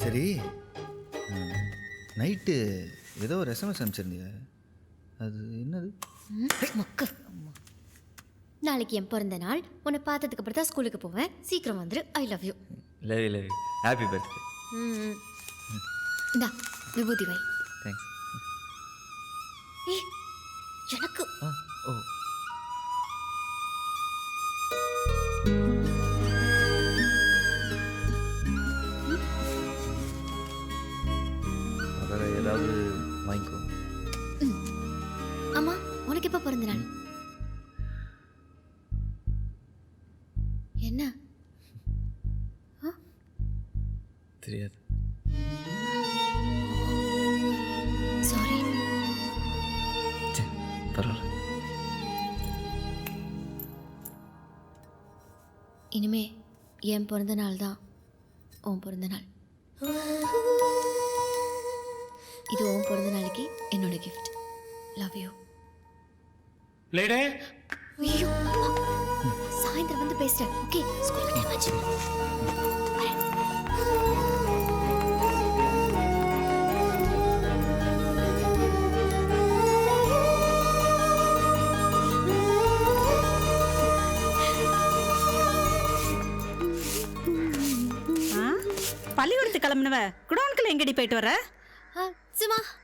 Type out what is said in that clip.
சரி, நைட்டு ஏதோ ஒரு எஸ்எம்எஸ் அனுப்பிச்சிருந்தீங்க, அது என்னது? மக்கு. நாளைக்கு என் பிறந்த நாள். உன்னை பார்த்ததுக்கு அப்புறம் தான் ஸ்கூலுக்கு போவேன். சீக்கிரம் வந்துரு. I love you. Love you happy birthday. இந்தா விபூதி வை. தேங்க்ஸ். ஏ எனக்கு ஓ முதல்ல ஏதாவது வாங்கிக்கோ. அம்மா உனக்கு எப்போ பிறந்த நாள்? என்ன? தெரியாது. சாரி. சரி பரவாயில்ல. இனிமே என் பிறந்த நாள் தான் உன் பிறந்த நாள். இது உன் பிறந்த நாளைக்கு என்னோட கிஃப்ட். Love you. லேடே ஐயோ சாயந்தரம் வந்து பேசுறேன். ஓகே ஸ்கூலுக்கு டைம் ஆச்சு. பள்ளிக்கூடத்து கிளம்புனவ குடோன்குள்ள எங்கடி போயிட்டு வர? சும்மா